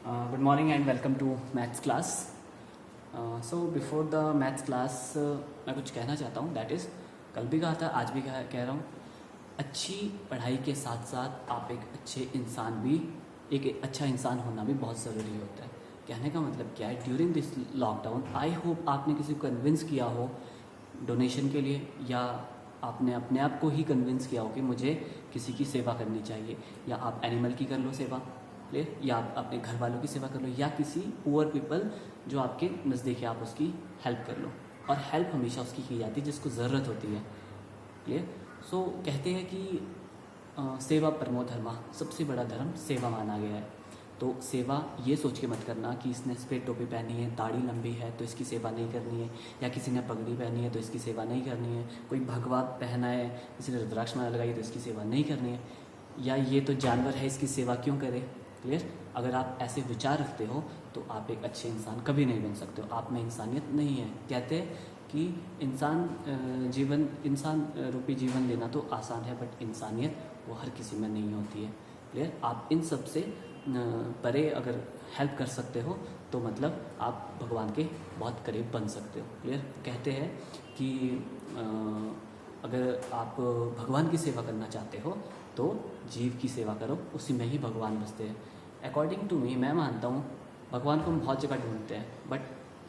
Good morning and welcome to maths class. So before the maths class मैं कुछ कहना चाहता हूँ. दैट इज़ कल भी कहा था, आज भी कह रहा हूँ. अच्छी पढ़ाई के साथ साथ आप एक अच्छा इंसान होना भी बहुत ज़रूरी होता है. कहने का मतलब क्या है, during this lockdown I hope आपने किसी को कन्विंस किया हो डोनेशन के लिए, या आपने अपने आप को ही कन्विंस किया हो कि मुझे किसी की सेवा करनी चाहिए, या आप एनिमल की कर लो सेवा, या आप अपने घर वालों की सेवा कर लो, या किसी पुअर पीपल जो आपके नज़दीक है आप उसकी हेल्प कर लो. और हेल्प हमेशा उसकी की जाती है जिसको ज़रूरत होती है. क्लियर. सो कहते हैं कि सेवा परमो धर्मा, सबसे बड़ा धर्म सेवा माना गया है. तो सेवा ये सोच के मत करना कि इसने सफ़ेद टोपी पहनी है, दाढ़ी लंबी है तो इसकी सेवा नहीं करनी है, या किसी ने पगड़ी पहनी है तो इसकी सेवा नहीं करनी है, कोई भगवा पहना है, किसी ने रुद्राक्ष माला लगाई तो इसकी सेवा नहीं करनी है, या ये तो जानवर है इसकी सेवा क्यों करे. क्लियर. अगर आप ऐसे विचार रखते हो तो आप एक अच्छे इंसान कभी नहीं बन सकते हो. आप में इंसानियत नहीं है. कहते हैं कि इंसान रूपी जीवन लेना तो आसान है, बट इंसानियत वो हर किसी में नहीं होती है. क्लियर. आप इन सब से परे अगर हेल्प कर सकते हो तो मतलब आप भगवान के बहुत करीब बन सकते हो. क्लियर. कहते हैं कि अगर आप भगवान की सेवा करना चाहते हो तो जीव की सेवा करो, उसी में ही भगवान बसते हैं. अकॉर्डिंग टू मी, मैं मानता हूँ भगवान को हम बहुत जगह ढूंढते हैं, बट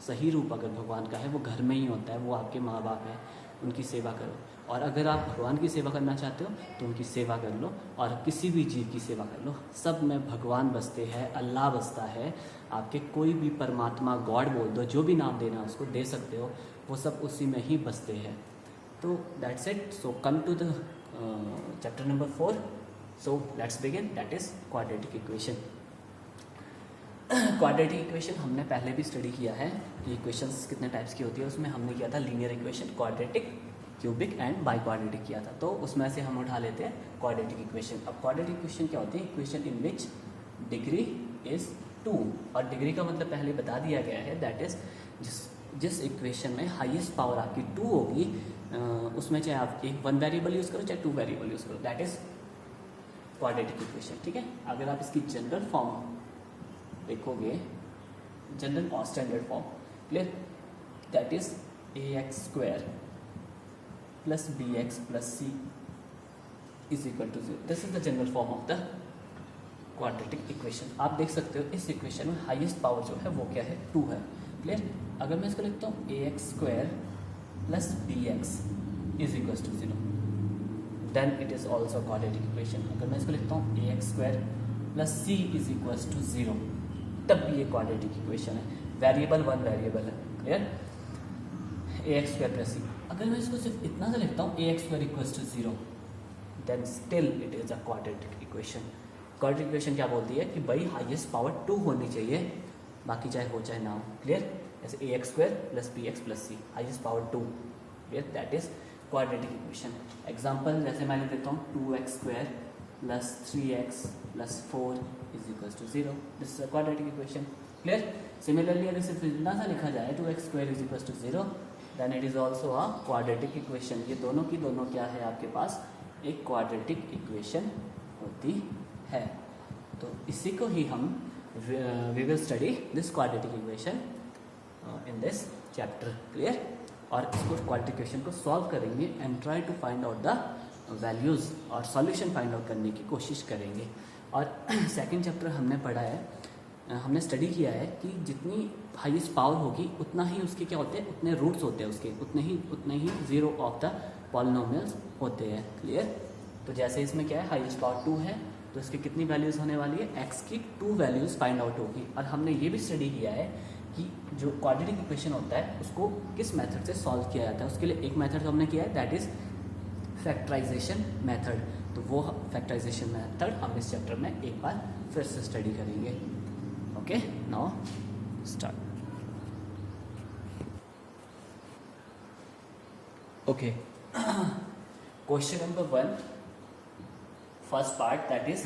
सही रूप अगर भगवान का है वो घर में ही होता है. वो आपके माँ बाप हैं, उनकी सेवा करो. और अगर आप भगवान की सेवा करना चाहते हो तो उनकी सेवा कर लो, और किसी भी जीव की सेवा कर लो. सब में भगवान बसते हैं, अल्लाह बसता है. आपके कोई भी परमात्मा, गॉड बोल दो, जो भी नाम देना उसको दे सकते हो, वो सब उसी में ही बसते हैं. तो that's it. So come to the chapter number 4. So let's begin. That is quadratic equation. Quadratic equation हमने पहले भी स्टडी किया है कि इक्वेशंस कितने टाइप्स की होती है. उसमें हमने किया था linear equation, quadratic, cubic and by quadratic किया था. तो उसमें से हम उठा लेते हैं क्वाड्रेटिक इक्वेशन. अब क्वाड्रेटिक इक्वेशन क्या होती है? Equation in which degree is 2. और डिग्री का मतलब पहले बता दिया गया है. दैट इज़ जिस इक्वेशन में हाईएस्ट पावर आपकी 2 होगी, उसमें चाहे आप वन वेरिएबल यूज़ करो चाहे 2 वेरिएबल यूज़ करो, दैट इज़ क्वाड्रेटिक इक्वेशन. ठीक है. अगर आप इसकी जनरल फॉर्म देखोगे, जनरल और standard form, clear, that is ax² plus bx plus c is equal to 0. This is the general form of the quadratic equation. आप देख सकते हो इस इक्वेशन में हाईएस्ट पावर जो है वो क्या है? 2 है. क्लियर. अगर मैं इसको लिखता हूँ ax² plus bx is equal to 0, then it is also quadratic equation. अगर मैं इसको लिखता हूँ ax² plus c is equal to 0, तब भी ये क्वाड्रेटिक इक्वेशन है. वेरिएबल वन वेरिएबल है. क्लियर. ax² plus c. अगर मैं इसको सिर्फ इतना सा लिखता हूँ ax² equals to 0, then still it is a quadratic equation. Quadratic equation क्या बोलती है कि भाई हाईएस्ट पावर 2 होनी चाहिए, बाकी चाहे हो चाहे ना हो. क्लियर. जैसे ax² plus bx plus c, highest power 2. Clear. That is quadratic equation. Example जैसे मैं लिख देता हूँ 2x² plus 3x plus 4 is equal to 0. This is a quadratic equation. Clear. Similarly अगर सिर्फ इतना सा लिखा जाए 2x² is equal to 0, then it is also a quadratic equation. ये दोनों की दोनों क्या है आपके पास? एक क्वाड्रेटिक इक्वेशन होती है. तो इसी को ही हम we will study this quadratic equation in this chapter. Clear. और इसको क्वाड्रेटिक इक्वेशन को सॉल्व करेंगे and try to find out the values और सॉल्यूशन फाइंड आउट करने की कोशिश करेंगे. और सेकंड चैप्टर हमने पढ़ा है, हमने स्टडी किया है कि जितनी हाईएस्ट पावर होगी उतना ही उसके क्या होते हैं, उतने रूट्स होते हैं उसके, उतने ही 0 ऑफ द पॉलिनोमियल्स होते हैं. क्लियर. तो जैसे इसमें क्या है, हाईएस्ट पावर 2 है तो इसकी कितनी वैल्यूज़ होने वाली है? x की 2 वैल्यूज़ फाइंड आउट होगी. और हमने ये भी स्टडी किया है कि जो क्वाड्रेटिक इक्वेशन होता है उसको किस मेथड से सॉल्व किया जाता है. उसके लिए एक मेथड हमने किया है, दैट इज़ फैक्टराइजेशन मेथड. तो वो फैक्टराइजेशन मेथड हम इस चैप्टर में एक बार फिर से स्टडी करेंगे. Okay, now start. Okay, question number 1, first part, that is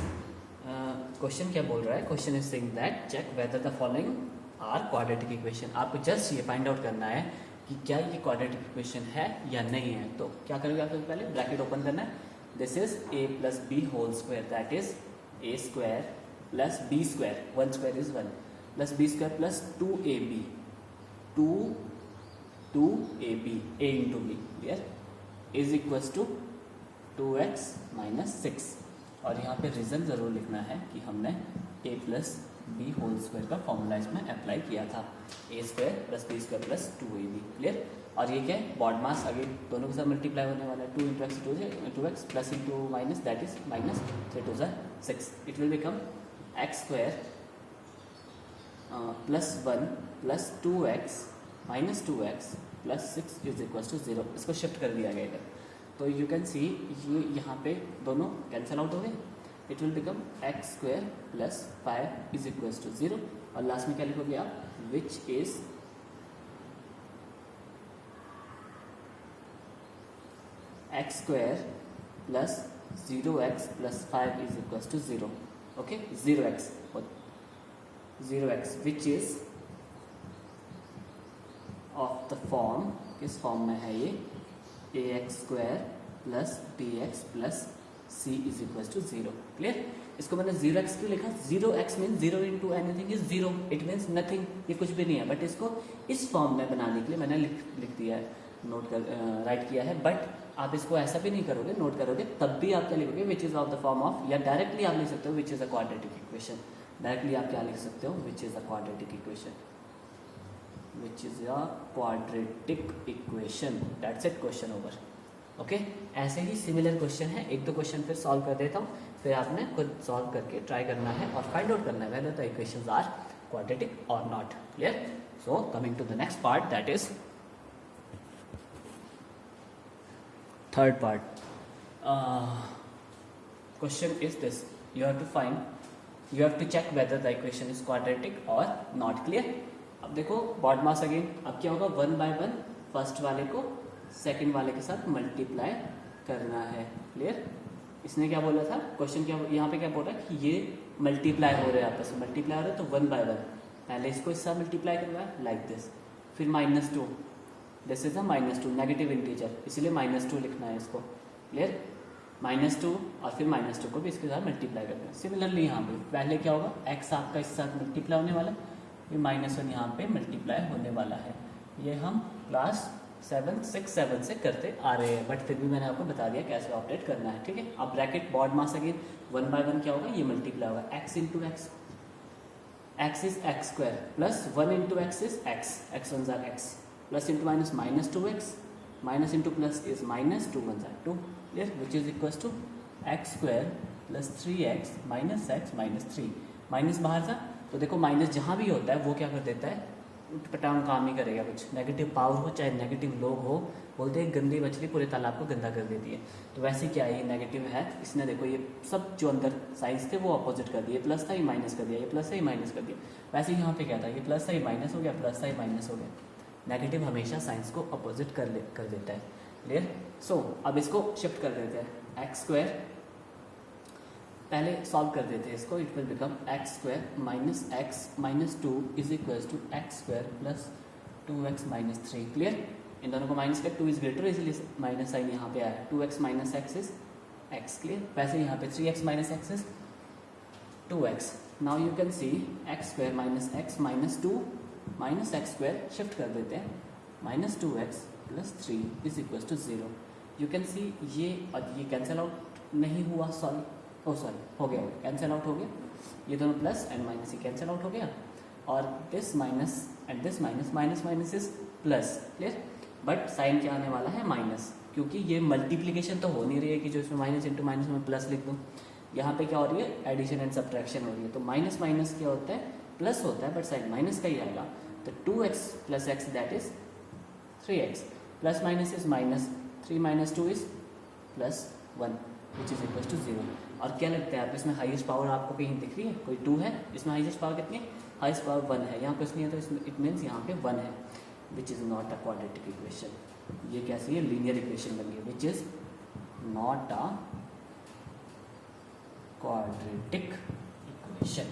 question क्या बोल रहा है? Question is saying that check whether the following are quadratic equation. आपको जस्ट ये फाइंड आउट करना है कि क्या ये क्वाड्रेटिक इक्वेशन है या नहीं है. तो क्या करोगे आप? पहले ब्रैकेट ओपन करना है. This is a plus B whole square, that is a² plus B square, 1 square is 1, plus B square plus 2ab, 2ab a into B, clear, is equals to 2x minus 6। और यहाँ पे reason ज़रूर लिखना है कि हमने a plus B whole square का formula इसमें अप्लाई किया था, a square plus B square plus 2ab, clear. और ये क्या है, बॉड मास अगेन दोनों के साथ मल्टीप्लाई होने वाला है, 2 into X to X plus into minus, that is minus 3 2 6, it will become x square plus 1 plus 2x minus 2x plus 6 is equal to 0। इसको शिफ्ट कर दिया गया है, तो यू कैन सी ये यहाँ पे दोनों कैंसिल आउट हो गए, it will become x square plus 5 is equal to 0। और लास्ट में क्या लिखोगे आप, which is X square plus 0x plus 5 is equal to 0, okay, 0x which is of the form, किस फॉर्म में है ये, ax square plus bx plus c is equal to 0, clear. इसको मैंने 0x क्यों लिखा, 0x mean 0 into anything is 0, it means nothing, ये कुछ भी नहीं है, बट इसको इस फॉर्म में बनाने के लिए मैंने लिख दिया है, नोट कर राइट किया है। बट आप इसको ऐसा भी नहीं करोगे, नोट करोगे, तब भी आप क्या लिखोगे, विच is of the form of, या डायरेक्टली आप लिख सकते हो which is a quadratic equation, directly आप क्या लिख सकते हो, which is a quadratic equation, which is a quadratic equation, that's it, question over, okay. ऐसे ही सिमिलर क्वेश्चन है, एक दो क्वेश्चन फिर सॉल्व कर देता हूँ, फिर आपने खुद सॉल्व करके ट्राई करना है और फाइंड आउट करना है whether the equations are quadratic और not, clear. So coming to the next part, that is third part. Question is this, you have to check whether the equation is quadratic or not, clear। अब देखो baud मास again, अब क्या होगा, 1 by 1 first वाले को second वाले के साथ मल्टीप्लाई करना है, क्लियर। इसने क्या बोला था, क्वेश्चन क्या यहाँ पे क्या बोल रहा है कि ये मल्टीप्लाई हो रहे हैं, आपस में मल्टीप्लाई हो रहे हैं, तो 1 बाय 1 पहले इसको इसके साथ मल्टीप्लाई करना है लाइक दिस, फिर -2, this is a -2 negative integer, इसलिए -2 लिखना है इसको, क्लियर, -2 और फिर -2 को भी इसके साथ मल्टीप्लाई करना है। सिमिलरली यहाँ पे पहले क्या होगा, x आपका इसके साथ मल्टीप्लाई होने वाला है, फिर -1 यहाँ पे मल्टीप्लाई होने वाला है। ये हम क्लास 6 7 से करते आ रहे हैं, बट फिर भी मैंने आपको बता दिया कैसे ऑपरेट करना है, ठीक है। अब bracket BODMAS again 1 by 1 क्या होगा, ये मल्टीप्लाई होगा, x into X, x is X square plus 1 into X is x 1 जार x plus into minus -2x, minus into plus is -2 1 जार 2, clear, which is equal to x square plus 3x minus x minus 3, minus बाहर था तो देखो minus जहाँ भी होता है वो क्या कर देता है, पटाउन काम ही करेगा, कुछ नेगेटिव पावर हो चाहे नेगेटिव लोग हो, बोलते हैं गंदी मछली पूरे तालाब को गंदा कर देती है, तो वैसे क्या है, ये नेगेटिव है, इसने देखो ये सब जो अंदर साइंस थे वो अपोजिट कर दिए, प्लस था ये माइनस कर दिया, ये प्लस है ये माइनस कर दिया। वैसे यहाँ पे क्या था, ये प्लस था ये माइनस हो गया, प्लस था ये माइनस हो गया, नेगेटिव हमेशा साइंस को अपोजिट कर देता है, क्लियर। सो अब इसको शिफ्ट कर देते हैं, एक्स स्क्वायर पहले सॉल्व कर देते हैं इसको, it will become x square minus x minus 2 is equals to x square plus 2x minus 3, clear. इन दोनों को माइनस कर, 2 इज ग्रेटर इसलिए माइनस साइन यहाँ पे आया, 2x minus x is x, clear. वैसे यहाँ पे 3x minus x is 2x। Now you can see x square minus x minus 2 minus x square shift कर देते हैं, minus 2x plus 3 is equals to 0। You can see ये और ये cancel out नहीं हुआ, सॉरी हो गया, कैंसिल आउट हो गया, ये दोनों प्लस एंड माइनस ही कैंसिल आउट हो गया, और this minus and this minus, minus minus is plus, clear. But sign क्या आने वाला है, माइनस, क्योंकि ये मल्टीप्लीकेशन तो हो नहीं रही है कि जो इसमें माइनस इंटू माइनस में प्लस लिख दूँ, यहाँ पे क्या हो रही है, एडिशन एंड सब्ट्रैक्शन हो रही है, तो माइनस माइनस क्या होता है, प्लस होता है, बट साइन माइनस का ही आएगा, तो 2x plus X that is 3x, plus minus is minus, 3 minus 2 is plus 1 which is equal to 0। और क्या लगता है आप, इसमें हाईएस्ट पावर आपको कहीं दिख रही है, कोई 2 है, इसमें हाईएस्ट पावर कितनी है, हाईएस्ट पावर 1 है, यहाँ कुछ नहीं है, तो इसमें इट मीन्स यहाँ पे 1 है, which is not a quadratic equation. ये कैसी है, लीनियर इक्वेशन बनी है, which is not a quadratic equation,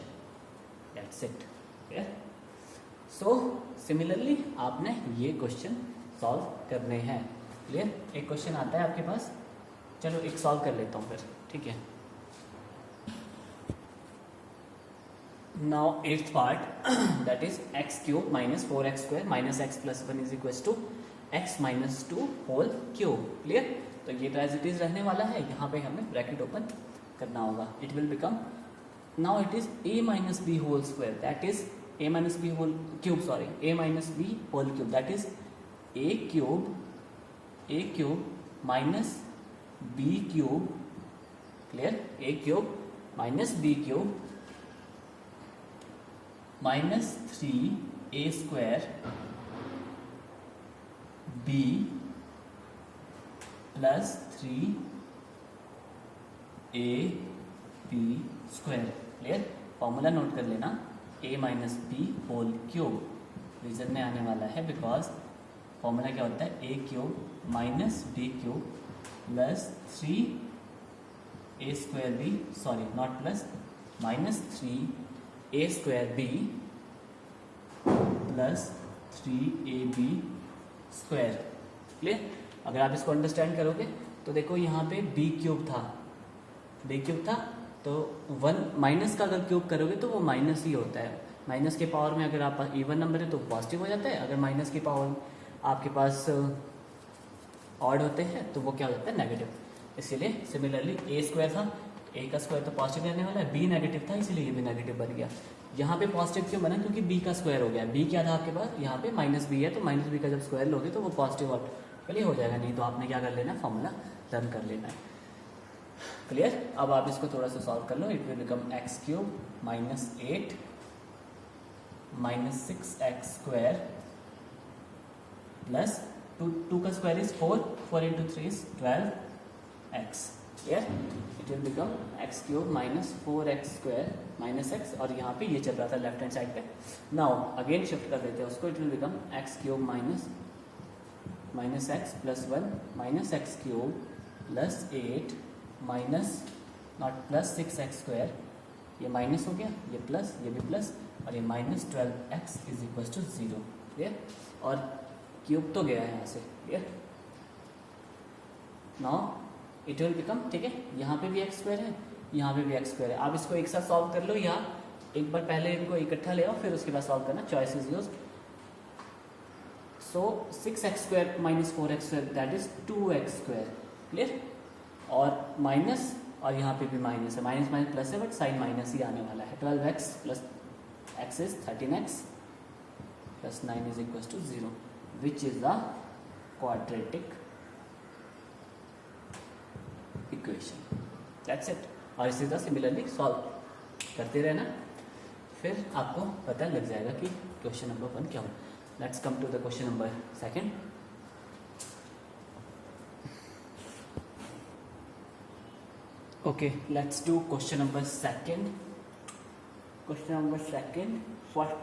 that's it, clear. So similarly आपने ये क्वेश्चन सॉल्व करने हैं, क्लियर। एक क्वेश्चन आता है आपके पास, चलो एक सॉल्व कर लेता हूँ फिर, ठीक है। Now eighth part that is x cube minus 4x square minus x plus 1 is equals to x minus 2 whole cube. Clear? तो ये तो एज इट इज रहने वाला है, यहाँ पे हमें ब्रैकेट ओपन करना होगा. It will become now it is a minus b whole square, that is a minus b whole cube, sorry, a minus b whole cube, that is a cube minus b cube. Clear? a cube minus b cube minus 3a square b plus 3ab square. Clear? Formula note कर लेना, a minus B whole cube. Reason में आने वाला है because formula क्या होता है, a cube minus B cube plus 3a square B, sorry not plus, minus 3a square B plus 3ab square. Clear? अगर आप इसको अंडरस्टैंड करोगे तो देखो यहाँ पे b क्यूब था तो 1 माइनस का अगर क्यूब करोगे तो वो माइनस ही होता है. माइनस के पावर में अगर आप इवन नंबर है तो पॉजिटिव हो जाता है, अगर माइनस के पावर आपके पास ऑड होते हैं तो वो क्या हो जाता है, नेगेटिव. इसीलिए सिमिलरली ए स्क्वायर था, ए का स्क्वायर तो पॉजिटिव रहने वाला है, बी नेगेटिव था इसीलिए ये भी नेगेटिव बन गया. यहाँ पे पॉजिटिव क्यों बना, क्योंकि बी का स्क्वायर हो गया. बी क्या था आपके पास, यहाँ पे माइनस बी है तो माइनस बी का जब स्क्वायर लोगे तो वो पॉजिटिव ऑटोमेटिकली हो जाएगा. नहीं तो आपने क्या कर लेना, फॉर्मूला रन कर लेना है. क्लियर? अब आप इसको थोड़ा सा सॉल्व कर लो. It will become x cube minus 8 minus 6x square plus 2 का square is 4 into 3 is 12x. Clear? It will become x cube minus 4x square minus x, और यहाँ पे ये चल रहा था लेफ्ट हैंड साइड पे. नाउ अगेन शिफ्ट कर देते हैं उसको. It will become x cube minus x plus 1 minus x cube plus 8 minus not plus 6x square, ये माइनस हो गया, ये प्लस, ये भी प्लस, और ये minus 12x is equal to 0. Clear? और क्यूब तो गया है यहाँ से. Clear? Now it will become, ठीक है, यहाँ पे भी एक्स स्क्वायर है, यहाँ पे भी एक्स स्क्वायर है. आप इसको एक साथ सॉल्व कर लो या एक बार पहले इनको इकट्ठा ले आओ फिर उसके बाद सॉल्व करना. Choice is use. So 6x square minus 4x square that is 2x square. Clear? और माइनस, और यहाँ पे भी माइनस है, माइनस माइनस प्लस है बट साइन माइनस ही आने वाला है. 12x plus x is 13x plus 9 is equal to 0 which is the quadratic equation. That's it. और इसी तरह सिमिलरली सॉल्व करते रहना, फिर आपको पता लग जाएगा कि क्वेश्चन नंबर 1 क्या हो. Let's come to the question number 2. Okay, let's do question number 2. Question number 2, first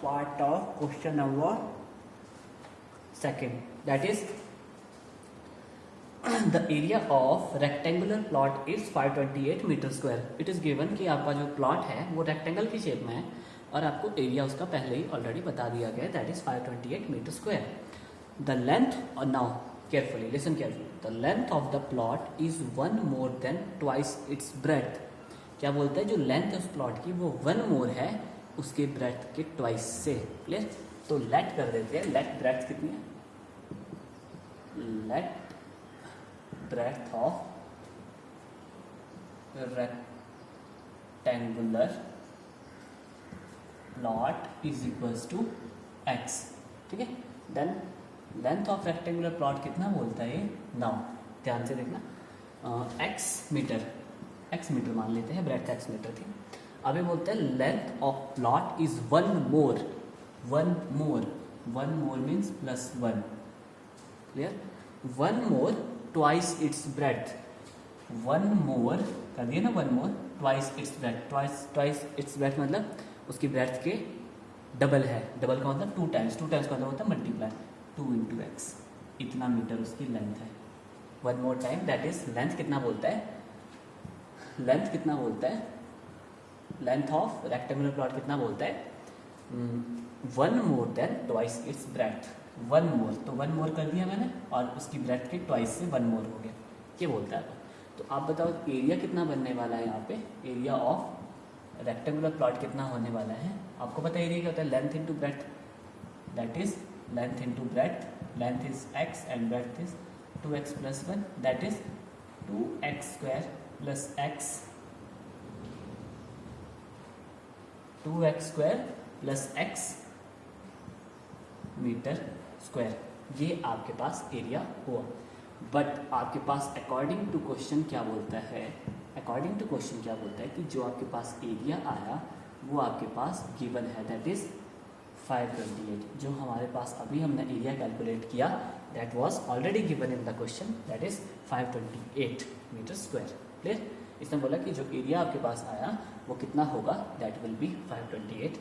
part of question number 2, that is the area of rectangular plot is 528 meter square. It is given कि आपका जो plot है वो rectangle की shape में है और आपको एरिया उसका पहले ही ऑलरेडी बता दिया गया है, that is 528 meter square. The length, or now carefully listen carefully, the length of the plot is 1 more than twice its breadth. क्या बोलता है, जो लेंथ है उस प्लॉट की वो 1 मोर है उसके ब्रेथ के ट्वाइस से. क्लियर? तो लेट कर देते हैं. लेट ब्रेथ कितनी है, let breadth of rectangular plot is equals to x. ठीक है? Then length of rectangular plot कितना बोलता है, नाउ ध्यान से देखना, x मीटर मान लेते हैं, ब्रेथ x मीटर थी. अभी बोलते हैं length of plot is 1 more means plus 1. Clear? 1 more twice it's breadth. 1 more कर दिया ना, 1 more twice it's breadth. Twice it's breadth मतलब उसकी ब्रेथ के डबल है. डबल का मतलब 2 टाइम्स का मतलब होता है मल्टीप्लाई. 2 इंटू एक्स, इतना मीटर उसकी लेंथ है. 1 more time, that is length कितना बोलता है, लेंथ ऑफ रेक्टेंगुलर प्लॉट कितना बोलता है, 1 more than twice it's breadth. 1 मोर, तो 1 मोर कर दिया मैंने और उसकी ब्रेथ के ट्वाइस से 1 मोर हो गया, ये बोलता है. तो आप बताओ एरिया कितना बनने वाला है यहाँ पे, एरिया ऑफ रेक्टेंगुलर प्लॉट कितना होने वाला है, आपको पता एरिया क्या होता है, length into breadth, that is length into breadth, length is x and breadth is 2x plus 1, that is 2x square plus x, 2x square plus x metre square, ये आपके पास एरिया हुआ। बट आपके पास according to question क्या बोलता है, according to question क्या बोलता है कि जो आपके पास एरिया आया वो आपके पास गिवन है, दैट इज 528, जो हमारे पास अभी हमने एरिया कैलकुलेट किया that was already given in the question, that is 528 metre square. Clear, इसने बोला कि जो एरिया आपके पास आया वो कितना होगा, that will be 528।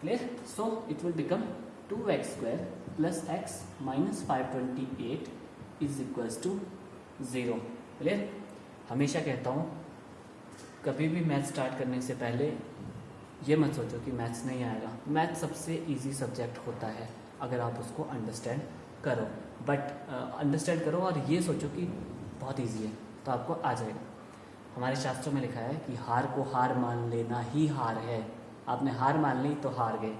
Clear, so it will become 2x square plus x minus 528 is equals to 0। Clear, हमेशा कहता हूँ कभी भी मैथ स्टार्ट करने से पहले ये मत सोचो कि मैथ्स नहीं आएगा, मैथ सबसे इजी सब्जेक्ट होता है अगर आप उसको अंडरस्टैंड करो, बट अंडरस्टैंड करो और ये सोचो कि बहुत इजी है तो आपको आ जाएगा। हमारे शास्त्रों में लिखा है कि हार को हार मान लेना ही हार है, आपने हार मान ली तो हार गए।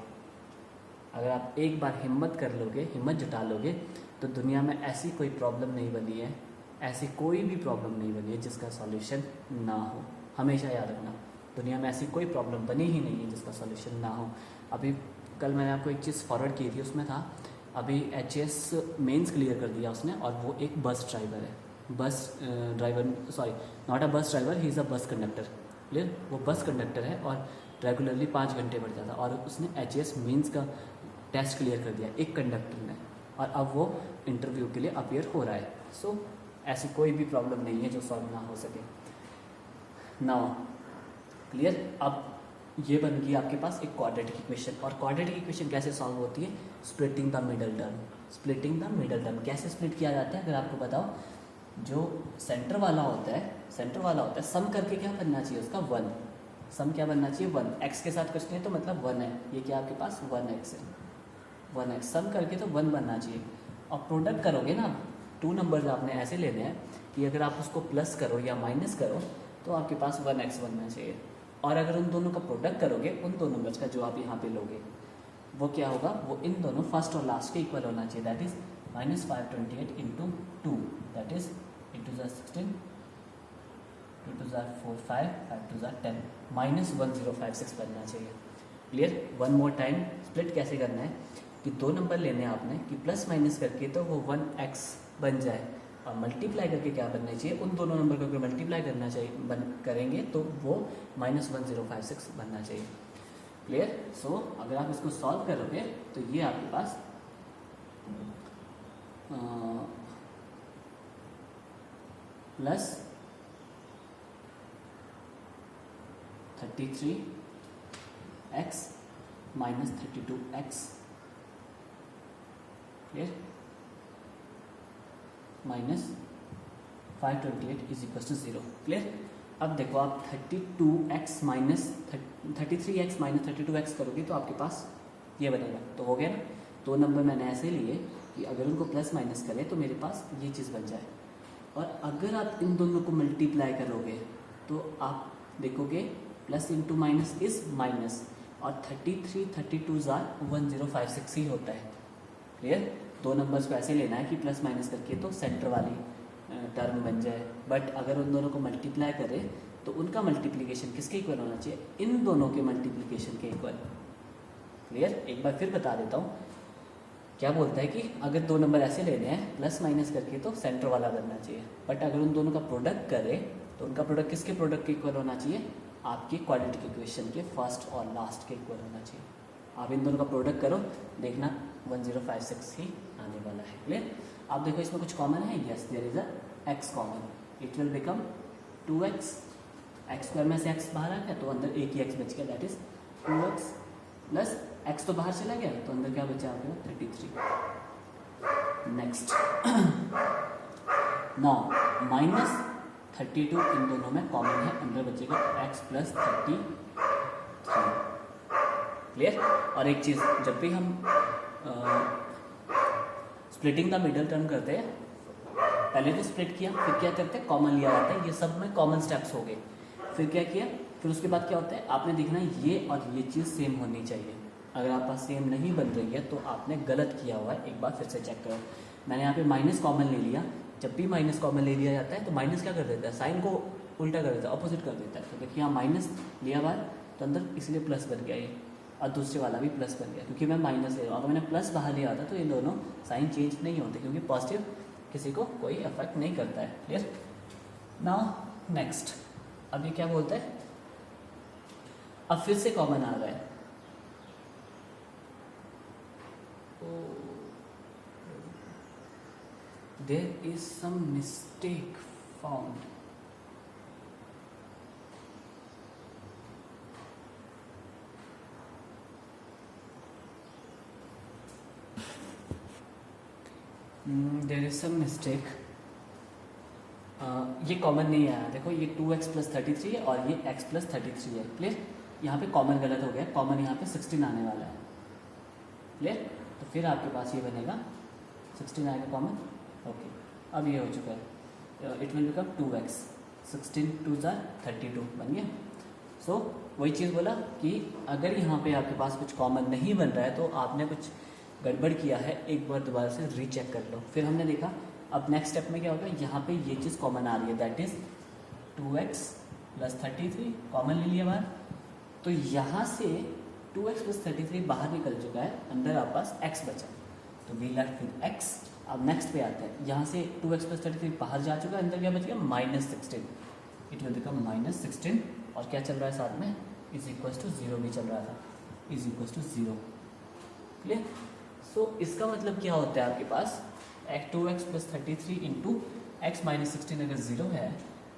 अगर आप एक बार हिम्मत कर लोगे, हिम्मत जुटा लोगे, तो दुनिया में ऐसी कोई प्रॉब्लम नहीं बनी है, ऐसी कोई भी प्रॉब्लम नहीं बनी है जिसका सॉल्यूशन ना हो। हमेशा याद रखना, दुनिया में ऐसी कोई प्रॉब्लम बनी ही नहीं है जिसका सॉल्यूशन ना हो। अभी कल मैंने आपको एक चीज़ फॉरवर्ड की थी, उसमें था अभी HS मेंस क्लियर कर दिया उसने, और वो एक बस ड्राइवर है, bus driver, sorry not a bus driver, he is a bus conductor. Clear, वो बस कंडक्टर है और रेगुलरली 5 घंटे बढ़ जाता, और उसने HS मेंस का टेस्ट क्लियर कर दिया एक कंडक्टर ने, और अब वो इंटरव्यू के लिए अपीयर हो रहा है। सो ऐसी कोई भी प्रॉब्लम नहीं है जो सॉल्व ना हो सके। नाउ क्लियर, अब ये बन गई आपके पास एक क्वाड्रेटिक इक्वेशन, और क्वाड्रेटिक इक्वेशन कैसे सॉल्व होती है, splitting the middle term. Splitting the middle term कैसे स्प्लिट किया जाता है, अगर आपको बताओ, जो सेंटर वाला होता है, सेंटर वाला होता है, सम करके क्या बनना चाहिए उसका 1, सम क्या बनना चाहिए 1, x के साथ कुछ नहीं तो मतलब 1 है, ये क्या आपके पास 1x है, 1x सम करके तो 1 बनना चाहिए। और प्रोडक्ट करोगे ना, 2 नंबर्स आपने ऐसे लेने हैं कि अगर आप उसको प्लस करो या माइनस करो तो आपके पास 1x बनना चाहिए, और अगर उन दोनों का प्रोडक्ट करोगे, उन दो नंबर्स का जो आप यहाँ पे लोगे, वो क्या होगा, वो इन दोनों फर्स्ट और लास्ट के इक्वल होना चाहिए, that is -528 into 2, that is into 16, 2 2 4 5 5 2 10, -1056 बनना चाहिए। Clear, one more time, split कैसे करना है कि 2 नंबर लेने हैं आपने कि प्लस माइनस करके तो वो 1x बन जाए, और मल्टीप्लाई करके क्या बनना चाहिए, उन दोनों नंबर को अगर मल्टीप्लाई करना चाहिए करेंगे तो वो -1056 बनना चाहिए। क्लियर, सो अगर आप इसको सॉल्व करोगे तो ये आपके पास plus 33x minus 32x, clear, minus 528 is equal to 0। Clear, अब देखो आप 32x minus 33x minus 32x करोगे तो आपके पास ये बनेगा, तो हो गया ना। 2 नंबर मैंने ऐसे लिए कि अगर उनको प्लस माइनस करें तो मेरे पास ये चीज़ बन जाए, और अगर आप इन दोनों को मल्टीप्लाई करोगे तो आप देखोगे plus into minus is minus, और 33 32 1056 ही होता है। क्लियर, 2 नंबर्स को ऐसे लेना है कि प्लस माइनस करके तो सेंटर वाली टर्म बन जाए, बट अगर उन दोनों को मल्टीप्लाई करें तो उनका मल्टीप्लिकेशन किसके इक्वल होना चाहिए, इन दोनों के मल्टीप्लिकेशन के इक्वल। क्लियर, एक बार फिर बता देता हूँ, क्या बोलता है कि अगर 2 नंबर ऐसे लेने हैं प्लस माइनस करके तो सेंटर वाला बनना चाहिए, बट अगर उन दोनों का प्रोडक्ट करें तो उनका प्रोडक्ट किसके प्रोडक्ट के इक्वल होना चाहिए, आपके क्वाड्रेटिक इक्वेशन के फर्स्ट और लास्ट के इक्वल होना चाहिए। आप इन दोनों का प्रोडक्ट करो, देखना 1056 ही आने वाला है। क्लियर, आप देखो इसमें कुछ कॉमन है, yes there is a x common, it will become 2x, x square में से x बाहर आ गया तो अंदर एक ही x बच गया, that is 2x plus x तो बाहर चला गया तो अंदर क्या बचा आपके पास 33। नेक्स्ट, नाउ -32 इन दोनों में कॉमन है, अंदर बचेगा x प्लस 33। क्लियर, और एक चीज़, जब भी हम स्प्लिटिंग द मिडल टर्म करते हैं, पहले तो स्प्लिट किया, फिर क्या करते हैं, कॉमन लिया जाता है, ये सब में कॉमन स्टेप्स हो गए, फिर क्या किया, फिर उसके बाद क्या होता है, आपने देखना है ये और ये चीज़ सेम होनी चाहिए। अगर आप पास सेम नहीं बन रही है तो आपने गलत किया हुआ है, एक बार फिर से चेक करो। मैंने यहाँ पे माइनस कॉमन ले लिया, जब भी माइनस कॉमन ले लिया जाता है तो माइनस क्या कर देता है, साइन को उल्टा कर देता है, अपोजिट कर देता है। तो देखिए यहाँ माइनस लिया बाहर तो अंदर इसलिए प्लस बन गया ये, और दूसरे वाला भी प्लस बन गया क्योंकि मैं माइनस ले रहा हूँ। अगर मैंने प्लस बाहर लिया होता तो ये दोनों साइन चेंज नहीं होते, क्योंकि पॉजिटिव किसी को कोई अफेक्ट नहीं करता है। क्लियर। नाउ नेक्स्ट, अब ये क्या बोलता है, अब फिर से कॉमन आ रहा है। There is some mistake found. There is some mistake, ये कॉमन नहीं आया। देखो ये 2x + 33 है और ये x + 33 है। क्लियर। यहाँ पे कॉमन गलत हो गया, कॉमन यहाँ पे 16 आने वाला है। क्लियर। तो फिर आपके पास ये बनेगा 16 आएगा कॉमन। ओके, अब ये हो चुका है, इट विल बिकम 2x, 16 2 = 32 बन गया। सो वही चीज़ बोला कि अगर यहाँ पे आपके पास कुछ कॉमन नहीं बन रहा है तो आपने कुछ गड़बड़ किया है, एक बार दोबारा से रीचेक कर लो। फिर हमने देखा अब नेक्स्ट स्टेप में क्या होगा, यहाँ पे ये चीज़ कॉमन आ रही है, दैट इज 2x + 33 कॉमन ले लिया बाहर। तो यहाँ से 2x + 33 बाहर निकल चुका है, अंदर आपके पास x बचा, तो वी लेफ्ट विद x। अब नेक्स्ट पे आते हैं, यहाँ से 2x + 33 बाहर जा चुका है, अंदर क्या बच गया -16, इट विल बिकम -16। और क्या चल रहा है साथ में, =0 भी चल रहा था, =0। क्लियर। सो इसका मतलब क्या होता है, आपके पास 2x + 33 × x - 16 अगर 0 है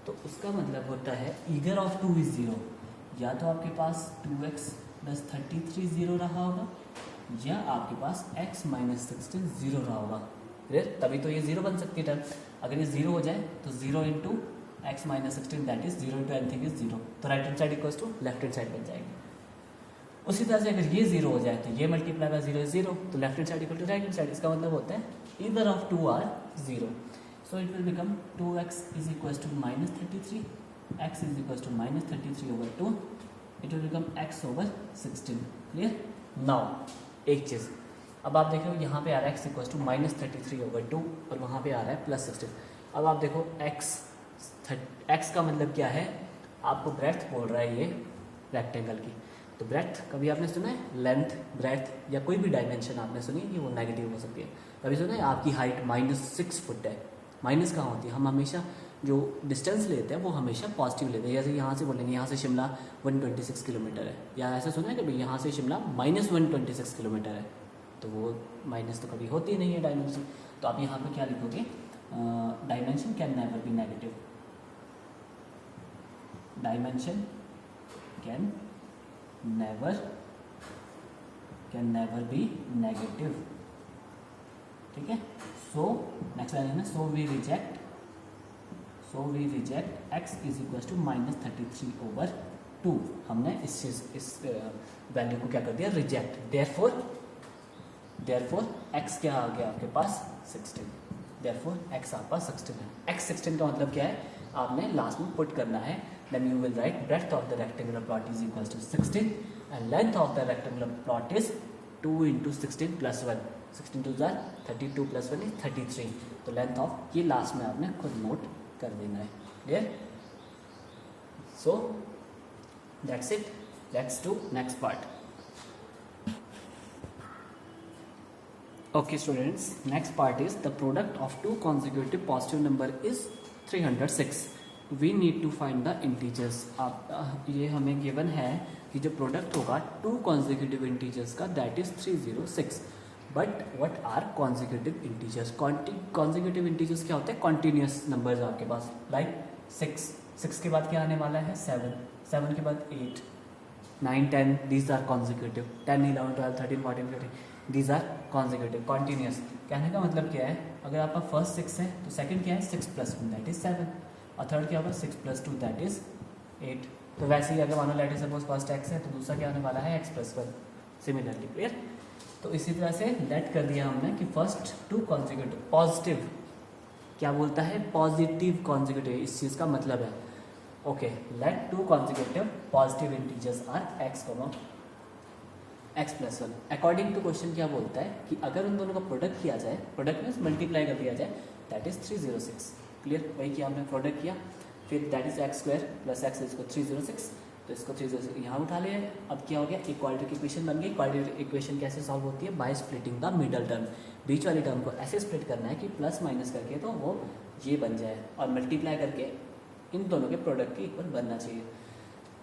तो उसका मतलब होता है ईदर ऑफ 2 इज 0, या तो आपके पास 2x + 33 0 रहा होगा, या आपके पास x - 16 0 रहा होगा। क्लियर। तभी तो ये 0 बन सकती है टर्म। अगर ये 0 हो जाए तो 0 × x - 16 that is 0 × anything is 0, तो right hand side equals to left hand side बन जाएगी। उसी तरह से अगर ये 0 हो जाए तो ये मल्टीप्लाई बाय 0 इज 0, तो left hand side equal to right hand side. इसका मतलब होता है either of 2 are 0, so it will become 2x is equals to -33, x is equals to -33/2, it will become x over 16। Clear. Now एक चीज़, अब आप देखो यहाँ पे आ रहा है x इक्वल्स टू -33/2 और वहाँ पे आ रहा है +16। अब आप देखो x का मतलब क्या है, आपको ब्रेड्थ बोल रहा है ये रेक्टेंगल की। तो ब्रेड्थ कभी आपने सुना है, लेंथ ब्रेड्थ या कोई भी डायमेंशन आपने सुनी है कि वो नेगेटिव हो सकती है। कभी सुना है आपकी हाइट -6 फुट है, माइनस कहाँ होती है, हम हमेशा जो डिस्टेंस लेते हैं वो हमेशा पॉजिटिव लेते हैं। जैसे यहाँ से बोलेंगे यहाँ से शिमला 126 किलोमीटर है, या ऐसा सुना है कि भाई यहाँ से शिमला -126 किलोमीटर है, तो वो माइनस तो कभी होती नहीं है डायमेंशन। तो आप यहाँ पे क्या लिखोगे, dimension can never be negative, dimension can never be negative. ठीक है। सो नेक्स्ट लाइन है ना, so we reject x is equal to -33/2। हमने इस वैल्यू को क्या कर दिया, रिजेक्ट। देयरफॉर x क्या आ गया आपके पास, 16। देयरफॉर x आपके पास 16 है। x 16 का मतलब क्या है, आपने लास्ट में पुट करना है, then you will write breadth of the rectangular plot is equals to 16 and length of the rectangular plot is 2 × 16 + 1, 16 2 = 32 + 1 is 33। तो लेंथ ऑफ ये लास्ट में आपने खुद नोट कर देना है। Clear. So that's it, let's do next part. Okay students, next part is the product of 2 consecutive positive number is 306। We need to find the integers. आप ये हमें गिवन है कि जो प्रोडक्ट होगा 2 consecutive इंटीजर्स का that is 306। But what are consecutive integers, consecutive integers क्या होते हैं, कॉन्टीन्यूस नंबर्स आपके पास, लाइक 6 के बाद क्या आने वाला है, 7 के बाद 8 9 10 these are consecutive, 10 11 12 13 14 15 these are consecutive continuous. कहने का मतलब क्या है, अगर आपका फर्स्ट 6 है तो सेकंड क्या है, 6 + 1 दैट इज 7, और थर्ड क्या होगा, 6 + 2 दैट इज 8। तो वैसे ही अगर मानो लेट सपोज फर्स्ट x है तो दूसरा क्या होने वाला है, x + 1 सिमिलरली। क्लियर। तो इसी तरह से लेट कर दिया हमने कि फर्स्ट 2 consecutive पॉजिटिव, क्या बोलता है, पॉजिटिव consecutive, इस चीज़ का मतलब है okay, let two consecutive positive integers are x comma x plus one. According to question क्या बोलता है कि अगर उन दोनों का प्रोडक्ट किया जाए, प्रोडक्ट मीन्स मल्टीप्लाई कर दिया जाए, दैट इज 306। क्लियर, वही किया हमने, प्रोडक्ट किया, फिर that is X square plus x, इसको 306, तो इसको 306 यहाँ उठा लिया। अब क्या हो गया, इक्वालिटी इक्वेशन बन गई। इक्वालिटी इक्वेशन कैसे सॉल्व होती है, by splitting the middle term. बीच वाली टर्म को ऐसे स्प्लिट करना है कि प्लस माइनस करके तो वो ये बन जाए, और मल्टीप्लाई करके इन दोनों के प्रोडक्ट के इक्वल बनना चाहिए।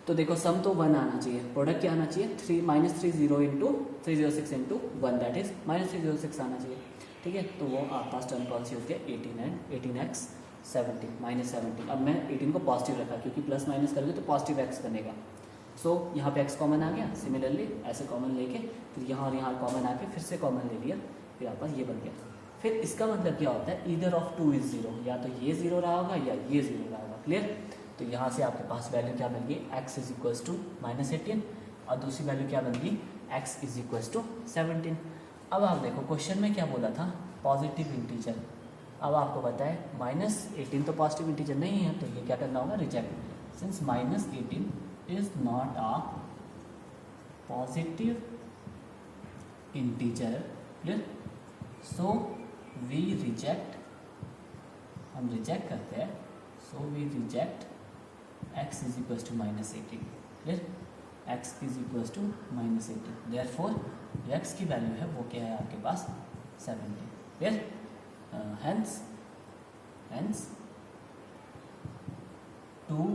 तो देखो सम तो 1 आना चाहिए, प्रोडक्ट क्या आना चाहिए, 3 इंटू 306 इंटू 1, दैट इज -306 आना चाहिए। ठीक है, तो वो आपके पास टर्म कौन सी होती है, 18x 70 -17। अब मैं 18 को पॉजिटिव रखा क्योंकि प्लस माइनस करोगे तो पॉजिटिव x बनेगा। सो यहाँ पे x कॉमन आ गया, सिमिलरली ऐसे कॉमन लेके फिर यहाँ और यहाँ कॉमन आके फिर से कॉमन ले लिया, फिर आपके पास ये बन गया। फिर इसका मतलब क्या होता है, ईदर ऑफ 2 इज 0, या तो ये 0 रहा होगा या ये 0 रहा होगा। क्लियर, तो यहाँ से आपके पास वैल्यू क्या मिल गई, x इज इक्वल्स टू -18, और दूसरी वैल्यू क्या बन गई, x इज इक्वल्स टू 17। अब आप देखो क्वेश्चन में क्या बोला था, पॉजिटिव इंटीजर। अब आपको पता है -18 तो पॉजिटिव इंटीजर नहीं है, तो ये क्या करना होगा, reject, since -18 is not a positive integer. Clear, so we reject, हम रिजेक्ट करते हैं, so we reject x is equals to -18। Clear, x is equals to -18, therefore x की वैल्यू है वो क्या है आपके पास, 17। Clear, hence 2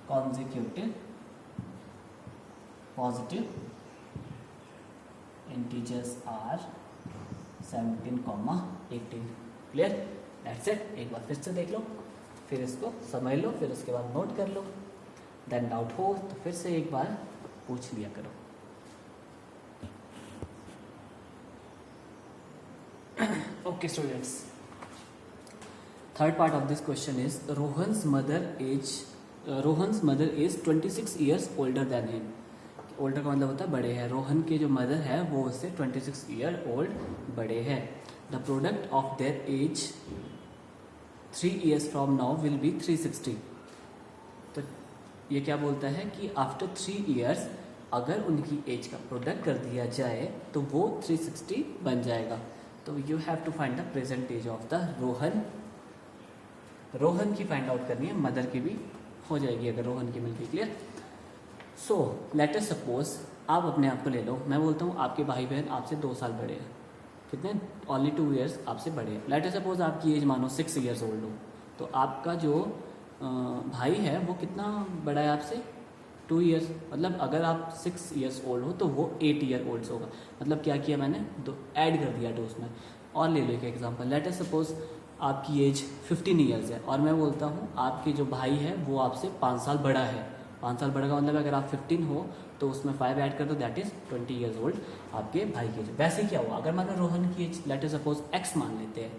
consecutive positive integers are 17,18। Clear, that's it. एक बार फिर से देख लो, फिर इसको समझ लो, फिर उसके बाद नोट कर लो, देन डाउट हो तो फिर से एक बार पूछ लिया करो। Okay students, third part of this question is Rohan's mother is 26 years older than him. Older का मतलब होता है बड़े हैं, रोहन के जो मदर है वो उससे 26 ईयर ओल्ड बड़े हैं। The product of their age 3 years from now will be 360। तो ये क्या बोलता है कि आफ्टर 3 years अगर उनकी एज का प्रोडक्ट कर दिया जाए तो वो 360 बन जाएगा। तो you have to find the present age of the Rohan. Rohan की फाइंड आउट करनी है, मदर की भी हो जाएगी अगर रोहन की मिलती। Clear, so let us suppose आप अपने आप को ले लो, मैं बोलता हूँ आपके भाई बहन आपसे 2 साल बड़े हैं, कितने, ओनली 2 years आपसे बड़े हैं। लेट अस सपोज आपकी एज मानो 6 years ओल्ड हो, तो आपका जो भाई है वो कितना बड़ा है आपसे, 2 years। मतलब अगर आप 6 years ओल्ड हो तो वो 8 year ओल्ड होगा। मतलब क्या किया मैंने, दो ऐड कर दिया 2 उसमें। और ले लो एक एग्जांपल, लेट अस सपोज आपकी एज 15 years है, और मैं बोलता हूँ आपके जो भाई है वो आपसे 5 साल बड़ा है। 5 साल बड़ा का मतलब अगर आप 15 हो तो उसमें 5 ऐड कर दो, दैट इज 20 years ओल्ड आपके भाई की एज। वैसे क्या हुआ, अगर मान लो रोहन की age let us suppose x मान लेते हैं,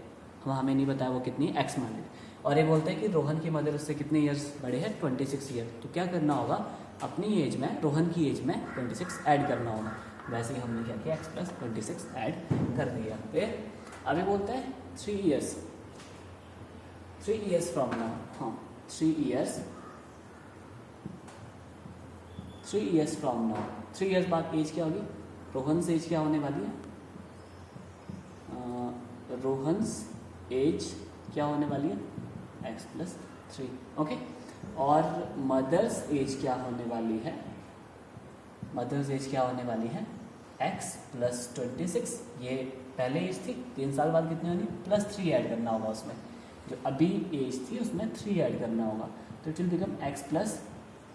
हम हमें नहीं बताया वो कितनी, x मान लेते हैं, और ये बोलते हैं कि रोहन की मदर उससे कितने ईयर्स बड़े हैं, 26 ईयर। तो क्या करना होगा, अपनी एज में रोहन की एज में 26 ऐड करना होगा। वैसे ही हमने क्या किया, x + 26 ऐड कर दिया। फिर अभी बोलते हैं 3 years फ्रॉम नाउ, हाँ 3 years फ्रॉम नाउ, 3 years बाद एज क्या होगी, रोहन से एज क्या होने वाली है, रोहन्स एज क्या होने वाली है, x + 3। ओके, और मदर्स एज क्या होने वाली है, मदर्स एज क्या होने वाली है, x + 26। ये पहले एज थी, 3 साल बाद कितनी होनी, +3 ऐड करना होगा उसमें, जो अभी एज थी उसमें 3 ऐड करना होगा, तो it will become x +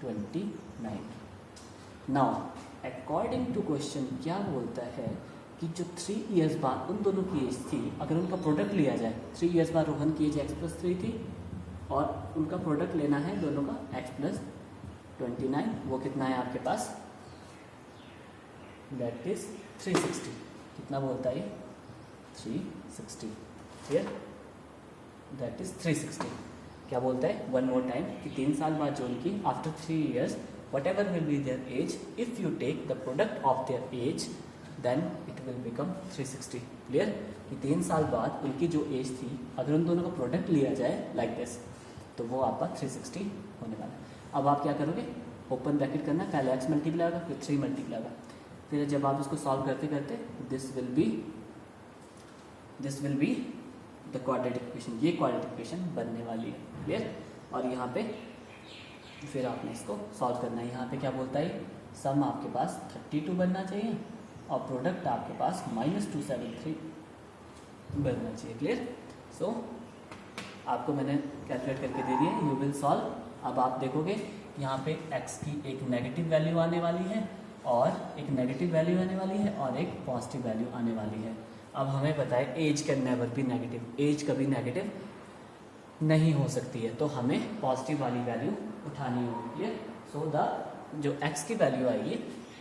29। Now according to question क्या बोलता है कि जो 3 years बाद उन दोनों की एज थी, अगर उनका प्रोडक्ट लिया जाए, 3 years बाद रोहन की एज x + 3 थी, और उनका प्रोडक्ट लेना है दोनों का x + 29, वो कितना है आपके पास, दैट इज 360। कितना बोलता है ये, 360। Clear, that is 360। क्या बोलता है, वन मोर टाइम, कि 3 साल बाद जो उनकी after 3 years whatever will be their age, if you take the product of their age then it will become 360। Clear, कि 3 साल बाद उनकी जो एज थी अगर उन दोनों का प्रोडक्ट लिया जाए लाइक दिस, तो वो आपका 360 होने वाला है। अब आप क्या करोगे, ओपन ब्रैकेट करना, पहले x मल्टीप्लाई होगा फिर 3 मल्टीप्लाई होगा, फिर जब आप इसको सॉल्व करते करते this will be the quadratic equation, ये क्वाड्रेटिक इक्वेशन बनने वाली है, क्लियर। और यहाँ पे फिर आपने इसको सॉल्व करना है। यहाँ पे क्या बोलता है, सम आपके पास 32 बनना चाहिए और प्रोडक्ट आपके पास -273 बनना चाहिए, क्लियर। सो आपको मैंने कैलकुलेट करके दे दिया, यू विल सॉल्व। अब आप देखोगे यहाँ पे x की एक नेगेटिव वैल्यू आने वाली है और एक नेगेटिव वैल्यू आने वाली है और एक पॉजिटिव वैल्यू आने वाली है। अब हमें पता है age can never be negative, age कभी नेगेटिव नहीं हो सकती है, तो हमें पॉजिटिव वाली वैल्यू उठानी होगी है। सो द जो x की वैल्यू आएगी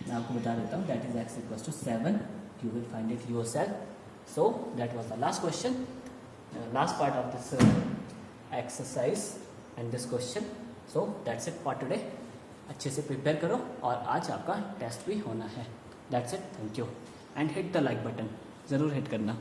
मैं आपको बता देता हूँ, that is x = 7, you will find it yourself. So that was the last question, last part of this exercise and this question. So that's it for today. अच्छे से प्रिपेयर करो और आज आपका टेस्ट भी होना है। That's it, thank you and hit the like button, ज़रूर हिट करना।